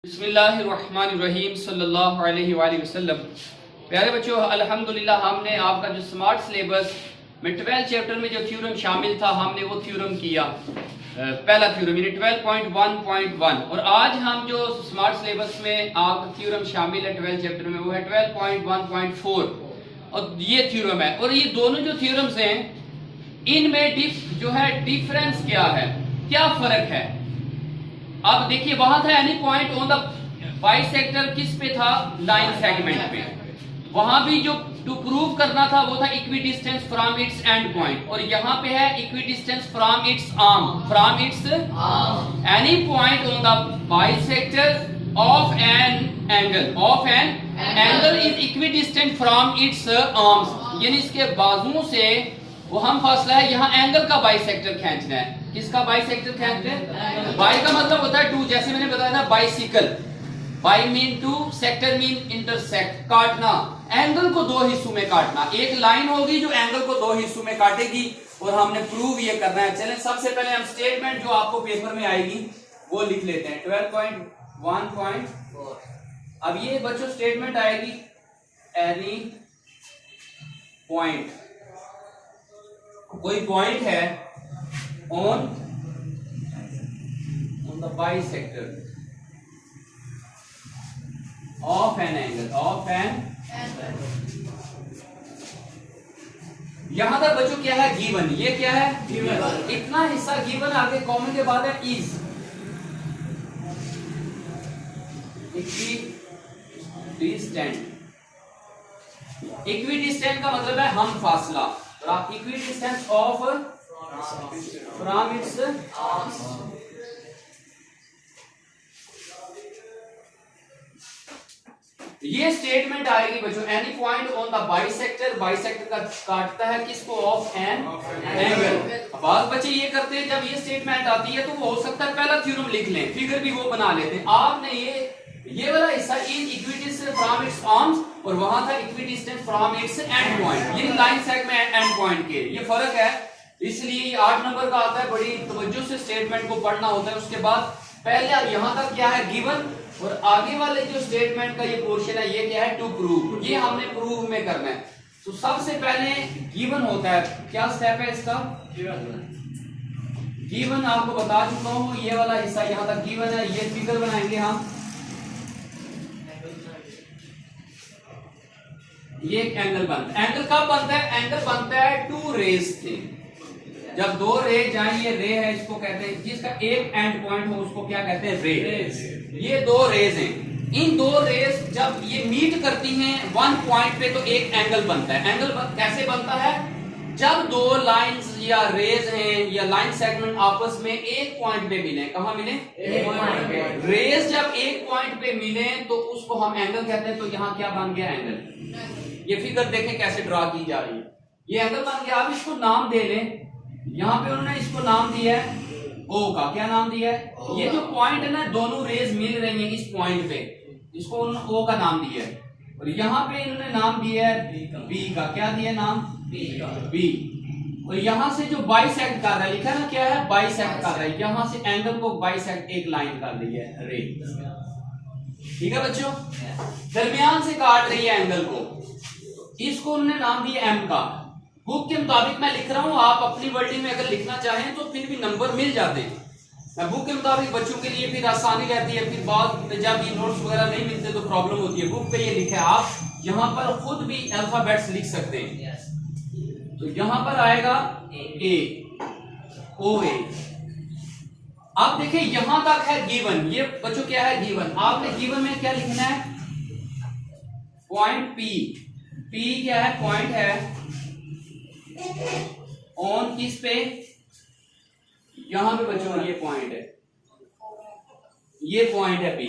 बिस्मिल्लाहिर्रहमानिर्रहीम सल्लल्लाहु अलैहि वसल्लम। प्यारे बच्चों, अल्हम्दुलिल्लाह हमने आपका जो स्मार्ट सिलेबस में 12 चैप्टर में जो थ्योरम शामिल था हमने वो थ्योरम किया, पहला थ्योरम यानी 12.1.1। और आज हम जो स्मार्ट सिलेबस में आपका थ्योरम शामिल है 12 चैप्टर में वो है 12.1.4 और ये थ्योरम है। और ये दोनों जो थ्योरम्स हैं इनमें जो है डिफरेंस क्या है, क्या फर्क है। अब देखिए वहां था any point on the bisector, किस पे था, लाइन सेगमेंट पे। वहां भी जो टू प्रूव करना था वो था equidistance from its and point, और यहाँ पे है equidistance from its arm, from its any point on the bisector of an angle is equidistant from its arms, यानी इसके बाजुओं से वो हम फासला है, यहाँ एंगल का बाइसेक्टर खींचना है। किसका बाइसेक्टर खींचते हैं? बाई का मतलब होता है टू, जैसे मैंने बताया था bicycle, bi mean two, sector mean intersect, काटना, एंगल को दो हिस्सों में काटना। एक लाइन होगी जो एंगल को दो हिस्सों में काटेगी और हमने प्रूव ये करना है। चलें सबसे पहले हम स्टेटमेंट जो आपको पेपर में आएगी वो लिख लेते हैं 12.1.4। अब ये बच्चों स्टेटमेंट आएगी एनी पॉइंट, कोई पॉइंट है on the bisector of an angle, यहां तक बच्चों क्या है, गिवन। ये क्या है, गिवन। इतना हिस्सा गिवन, आगे कॉमन के बाद है इज, इक्विडिस्टेंट। इक्विडिस्टेंट का मतलब है हम फासला, इक्विडिस्टेंस ऑफ फ्रॉम इट्स। ये स्टेटमेंट आएगी बच्चों any point on the bisector, bisector का काटता है किसको, ऑफ एन एंगल। अब बच्चे ये करते हैं, जब ये स्टेटमेंट आती है तो वो हो सकता है पहला थ्योरम लिख लें, फिगर भी वो बना लेते हैं। आपने ये वाला हिस्सा is equidistance from its arms और वहां था equidistance from its and point, ये लाइन सेगमेंट एंड पॉइंट के ये फर्क है। इसलिए 8 नंबर का आता है, बड़ी तवज्जो से स्टेटमेंट को पढ़ना होता है। उसके बाद पहले यहां तक क्या है, गिवन, और आगे वाले जो स्टेटमेंट का ये पोर्शन है ये क्या है, टू प्रूव, ये हमने प्रूव में करना है। तो सबसे पहले गिवन होता है, क्या स्टेप है इसका, गिवन आपको बता चुका हूं, ये वाला हिस्सा यहां तक गिवन है। ये फिगर बनाएंगे हम, ये एक एंगल बनता है। एंगल कब बनता है, एंगल बनता है टू रेज से, जब दो रे जाए, ये रे है इसको कहते हैं, जिसका एक एंड पॉइंट हो उसको क्या कहते हैं, रे। ये दो रेज हैं, इन दो रेज जब ये मीट करती हैं वन पॉइंट पे तो एक एंगल बनता है। एंगल कैसे बनता है, जब दो लाइंस या रेज हैं या लाइन सेगमेंट आपस में एक पॉइंट पे मिले। कहां मिले, एक पॉइंट पे। रेज जब एक पॉइंट पे मिले तो उसको हम एंगल कहते हैं। तो यहां क्या बन गया, एंगल। ये फिगर देखें कैसे ड्रा की जा रही है, ये एंगल बन गया। अब इसको नाम दे लें, यहां पे उन्होंने इसको नाम दिया है ओ का, क्या नाम दिया है, ये जो पॉइंट है ना, दोनों रेज मिल रही हैं इस पॉइंट पे, इसको उन्होंने ओ का नाम दिया है। और यहाँ पे इन्होंने नाम दिया है बी का, क्या दिया नाम, बी। और यहां से जो बाइसेक्ट कर रहा है, लिखा है ना क्या है, बाइसेक्ट कर रहा है, यहां से एंगल को बाइसेक्ट एक लाइन कर रही है, रे। ठीक है बच्चों, दरमियान से काट रही है एंगल को, इसको उन्होंने नाम दिया एम का। बुक के मुताबिक मैं लिख रहा हूं, आप अपनी वर्डिंग में अगर लिखना चाहें तो फिर भी नंबर मिल जाते हैं। बुक के मुताबिक बच्चों के लिए फिर आसानी रहती है, फिर बाद जब ये नोट्स वगैरह नहीं मिलते तो प्रॉब्लम होती है। बुक पे ये लिखा है, आप यहां पर खुद भी अल्फाबेट्स लिख सकते हैं। तो यहां पर आएगा ए, ओ ए। अब देखिए यहां तक है गिवन, ये बच्चों क्या है, गिवन। आपने गिवन में क्या लिखना है, पॉइंट पी। पी क्या है, पॉइंट है ऑन किस पे, यहां पे बच्चों ये पॉइंट है, ये पॉइंट है पी।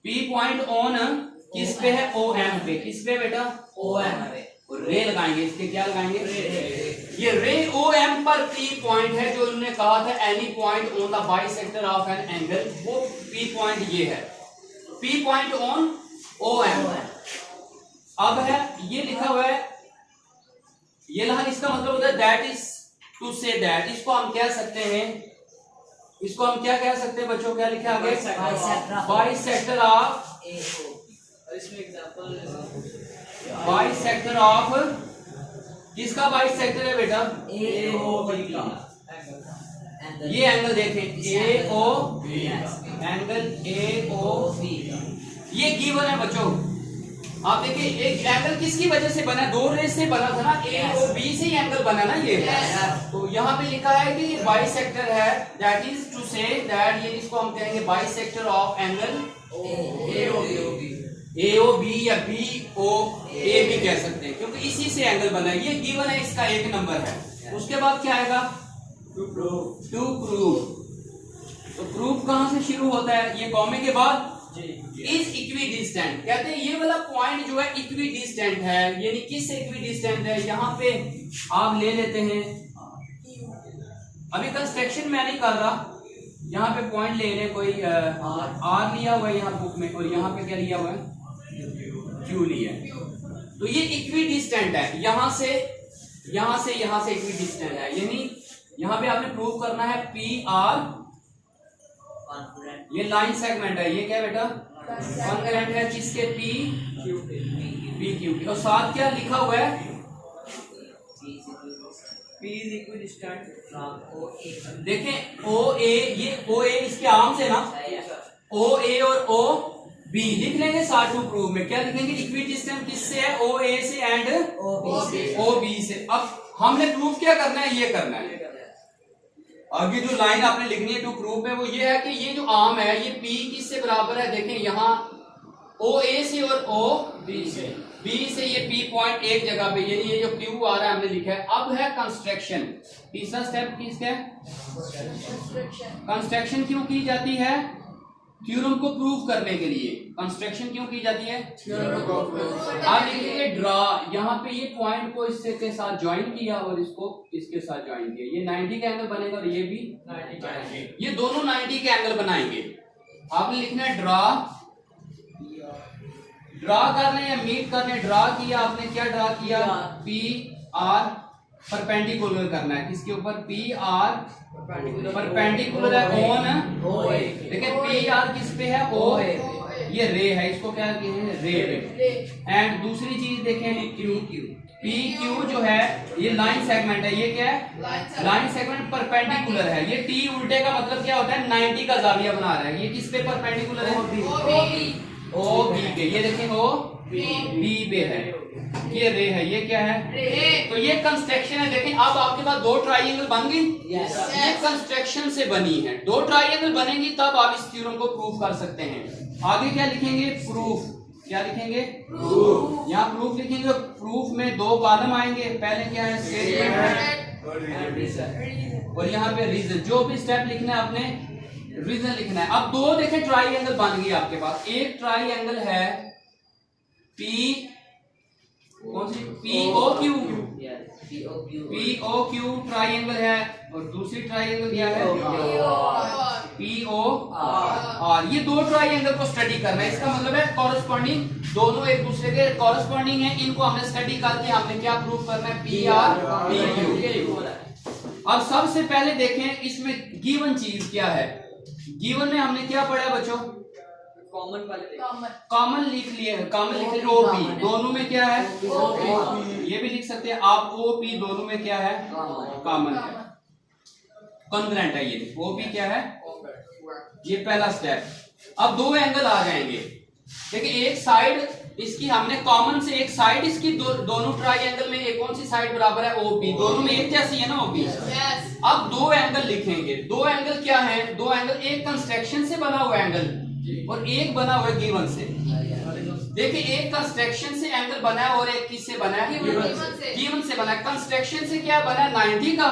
पी पॉइंट ऑन किस पे है, ओ एम पे। किस पे बेटा, ओ एम पे। रे लगाएंगे, इसके क्या लगाएंगे, रे। ये रे ओ एम पर पी पॉइंट है, जो उन्होंने कहा था any point on the bisector of an angle, वो पी पॉइंट ये है, P point on O M. अब है ये लिखा हुआ है, ये इसका मतलब होता है that is to say that, इसको हम कह सकते हैं इसको हम क्या कह सकते हैं बच्चों, क्या लिखा आगे, बाइसेक्टर ऑफ, इसमें एग्जांपल बाइसेक्टर ऑफ, किसका बाइसेक्टर है बेटा, AOB का ये एंगल देखें AOB, एंगल AOB ये गिवन है बच्चों। आप देखिए एक एंगल किसकी वजह से बना, दो रेस से बना था ना, AOB से ही एंगल बना ना ये। तो यहाँ पे लिखा है कि ये बाइसेक्टर है, that is to say that ये इसको हम कहेंगे बाइसेक्टर ऑफ एंगल AOB या BOA भी कह सकते हैं, क्योंकि इसी से एंगल बना है। ये गिवन है, इसका एक नंबर है। उसके बाद क्या आएगा, टू प्रूव। तो प्रूफ कहां से शुरू होता है, ये कॉमे के बाद इज इक्विडिस्टेंट, कहते हैं ये वाला पॉइंट जो है इक्विडिस्टेंट है, यानी किस इक्विडिस्टेंट है, यहाँ पे आप ले लेते हैं, अभी कंस्ट्रक्शन मैं नहीं कर रहा, यहाँ पे पॉइंट ले लें, कोई आर लिया हुआ है यहाँ बुक में, और यहाँ पे क्या लिया हुआ है, क्यू लिया है। तो ये इक्विडिस्टेंट है, यहाँ से इक्विडिस्टेंट है, यानी यहाँ पे आपने प्रूव करना है पी आर, ये लाइन सेगमेंट है, ये क्या बेटा कॉन्करेंट है किसके, पी क्यू, और साथ क्या लिखा हुआ है, P is equidistant from OA। देखें OA, ये OA इसके आर्म से ना, OA और OB लिख लेंगे साथ टू प्रूव में, क्या लिखेंगे, इक्विडिस्टेंट किससे है, OA से एंड OB से। अब हमने प्रूफ क्या करना है, ये करना है। आगे जो लाइन आपने लिखनी है टू प्रूफ में वो ये है कि ये जो आर्म है ये P किससे बराबर है, देखें यहाँ OA से और OB से ये P पॉइंट एक जगह पे, यानी ये जो Q आ रहा है हमने लिखा है। अब है कंस्ट्रक्शन, तीसरा स्टेप किसका है, कंस्ट्रक्शन क्यों की जाती है, थ्योरम को प्रूव करने के लिए कंस्ट्रक्शन क्यों की जाती है, आप लिखेंगे ड्रा, यहाँ पे ये पॉइंट को इससे के साथ ज्वाइन किया और इसको इसके साथ ज्वाइन किया, ये 90 का एंगल बनेगा और ये भी 90, ये दोनों 90 के एंगल बनाएंगे। आपने लिखना है ड्रा करने या मीट करने, ड्रा किया आपने, क्या ड्रा किया, पी आर परपेंडिकुलर करना है, किसके ऊपर, पी आर परपेंडिकुलर है ऑन, देखिए पी आर किस पे है, ओ, ये रे है, इसको क्या कहेंगे, रे पे। एंड दूसरी चीज देखें पी क्यू जो है ये लाइन सेगमेंट है, ये क्या है, लाइन सेगमेंट परपेंडिकुलर है, ये टी उल्टे का मतलब क्या होता है, 90 का जाविया बना रहा है, ये किस पे परपेंडिकुलर है, ओ बी पे, ये देखें ओ बी पे है, ये रे है, ये क्या है, तो ये कंस्ट्रक्शन है। देखें अब आपके पास दो ट्राइंगल बन गई, ये कंस्ट्रक्शन से बनी है, दो ट्राइंगल बनेंगी तब आप इस थ्योरम को प्रूव कर सकते हैं। आगे क्या लिखेंगे, प्रूफ, क्या लिखेंगे, प्रूफ, यहाँ प्रूफ लिखेंगे, प्रूफ में दो कॉलम आएंगे, पहले क्या है, स्टेटमेंट और यहाँ पे रीजन, जो भी स्टेप लिखना है आपने रीजन लिखना है। अब दो देखें ट्राइंगल बन गई आपके पास, एक ट्राइंगल है पी, कौन सी, POQ, POQ ट्राइंगल है, और दूसरी ट्राइंगल क्या है, POR, ये दो ट्राइंगल को स्टडी करना है, इसका मतलब है कॉरेस्पॉन्डिंग, दोनों एक दूसरे के कॉरेस्पॉन्डिंग है, इनको हमने स्टडी करके हमने क्या प्रूव करना है, PR PQ। अब सबसे पहले देखें इसमें गिवन चीज क्या है, गिवन में हमने क्या पढ़ा बच्चों, कॉमन लिख लिए, कॉमन लिख लिए OP, दोनों में क्या है, ये भी लिख सकते हैं आप, OP दोनों में क्या है, कॉमन है, कॉन्ग्रुएंट है, ये OP क्या है, ये पहला स्टेप। अब दो एंगल आ जाएंगे, देखिए एक साइड इसकी हमने कॉमन से एक साइड इसकी दोनों ट्राइंगल में एक कौन सी साइड बराबर है, OP, दोनों में एक जैसी है ना OP। अब दो एंगल लिखेंगे, दो एंगल क्या है, दो एंगल, एक कंस्ट्रक्शन से बना हुआ एंगल और एक बना हुआ गिवन से। देखिए एक कंस्ट्रक्शन से एंगल बना है और एक किससे बना है, गिवन से बना है। कंस्ट्रक्शन से क्या बना है, 90 का,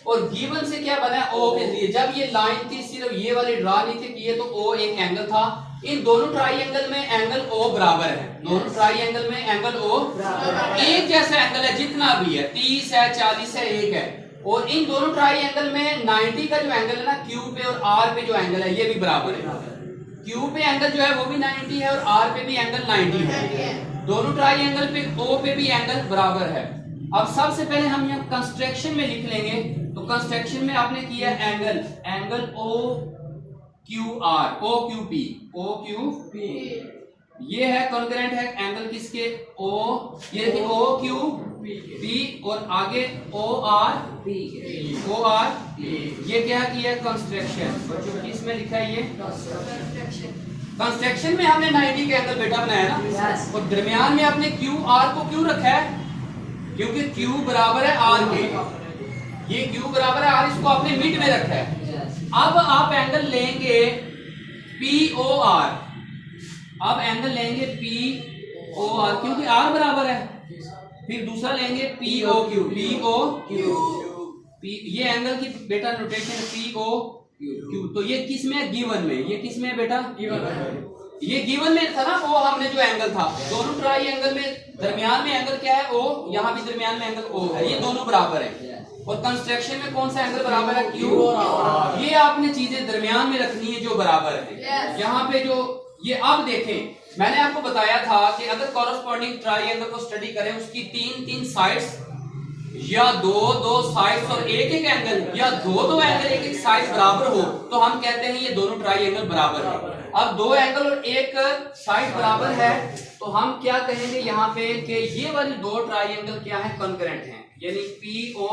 और गिवन से क्या बना है, O के लिए। जब ये लाइन थी सिर्फ ये वाली ड्रा नहीं थी कि ये तो O एक एंगल था, इन दोनों ट्राइंगल में एंगल O बराबर है, दोनों ट्राइंगल में एंगल O एक जैसा एंगल है, जितना भी है 30 है 40 है 1 है, और इन दोनों ट्राइंगल में 90 का जो एंगल है ना Q पे और R पे जो एंगल है ये भी बराबर है। Q पे एंगल जो है वो भी 90 है और R पे भी एंगल 90 है, दोनों ट्राइंगल पे O पे भी एंगल बराबर है। अब सबसे पहले हम यहाँ कंस्ट्रक्शन में लिख लेंगे। तो कंस्ट्रक्शन में आपने किया angle O Q R, O Q P, O Q P, ये है कॉन्करेंट है एंगल किसके, ओ, ये देखिए ओ क्यू पी और आगे O R P, O R P, ये क्या किया कंस्ट्रक्शन। बच्चों किस में लिखा है ये कंस्ट्रक्शन में हमने 90 का एंगल बेटा बनाया ना। और दरमियान में आपने क्यू आर को क्यों रखा है, क्योंकि क्यू बराबर है आर के, ये क्यू बराबर है आर, इसको आपने मिड में रखा है। अब आप एंगल लेंगे पी ओ आर, अब एंगल लेंगे पी ओ आर क्योंकि आर बराबर है, फिर दूसरा लेंगे P O Q, P O Q, ये एंगल की बेटा नोटेशन पी ओ क्यू। तो ये किस में, गिवन में, ये किस में बेटा, गिवन में, ये गिवन में था ना वो हमने जो एंगल था, दोनों ट्राइएंगल में दरमियान में एंगल क्या है, ओ, यहाँ भी दरमियान में एंगल ओ है, ये दोनों बराबर है। और कंस्ट्रक्शन में कौन सा एंगल बराबर है, क्यू। ये आपने चीजें दरमियान में रखनी है जो बराबर है। यहाँ पे जो ये, अब देखें मैंने आपको बताया था कि अगर कॉरस्पॉन्डिंग ट्राइएंगल को स्टडी करें, उसकी तीन साइड्स या दो साइड्स और एक एंगल, या दो एंगल एक साइड बराबर हो, तो हम कहते हैं ये दोनों ट्राइएंगल बराबर है। अब दो एंगल और एक साइड बराबर है तो हम क्या कहेंगे यहाँ पे कि ये वाली दो ट्राइएंगल क्या है, कॉन्करेंट है, यानी पी ओ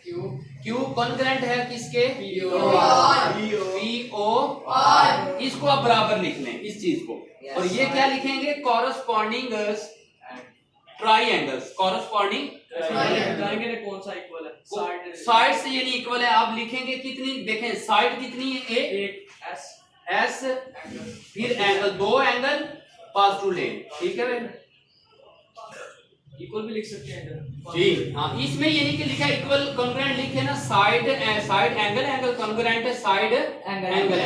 क्यू कॉन्करेंट है किसके, पी ओ आर, इसको आप बराबर लिख लें इस चीज को। और ये क्या लिखेंगे, कॉरस्पॉन्डिंग ट्राइएंगल्स, कॉरस्पॉन्डिंग ट्रायंगल कौन सा इक्वल है, साइड से यानी इक्वल है। आप लिखेंगे कितनी, देखें साइड कितनी है, एक एस, फिर एंगल, दो एंगल पास टू लेन, ठीक है भाई, इक्वल भी लिख सकते हैं जी हाँ। इसमें यानी कि लिखा इक्वल कॉन्ग्रुएंट लिखे ना, साइड एंगल कॉन्ग्रुएंट है साइड एंगल,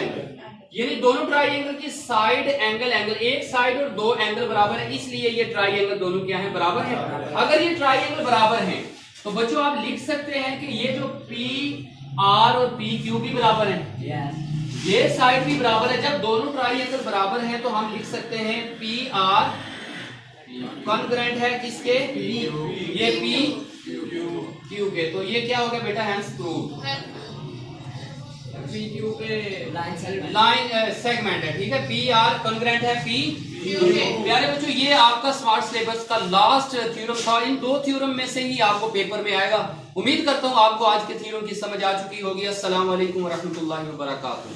यानी दोनों ट्राइएंगल की साइड एंगल, एक साइड और दो एंगल बराबर है, इसलिए ये ट्राइएंगल दोनों क्या है, बराबर है। अगर ये ट्राइएंगल बराबर हैं तो बच्चों आप लिख सकते हैं कि ये जो पी आर और पी क्यू भी बराबर है, ये साइड भी बराबर है। जब दोनों ट्राइएंगल बराबर हैं तो हम लिख सकते हैं पी आर कॉन्ग्रुएंट है किसके, ये पी क्यू के। तो ये क्या हो गया बेटा, हैंस प्रूव, पी क्यू पे लाइन सेगमेंट है, ठीक है, पी आर कॉन्ग्रुएंट है पी क्यू के। प्यारे बच्चों ये आपका स्मार्ट सिलेबस का लास्ट थ्योरम था, इन दो थ्योरम में से ही आपको पेपर में आएगा। उम्मीद करता हूँ आपको आज के थ्योरम की समझ आ चुकी होगी। अस्सलाम वालेकुम व रहमतुल्लाहि व बरकातहू।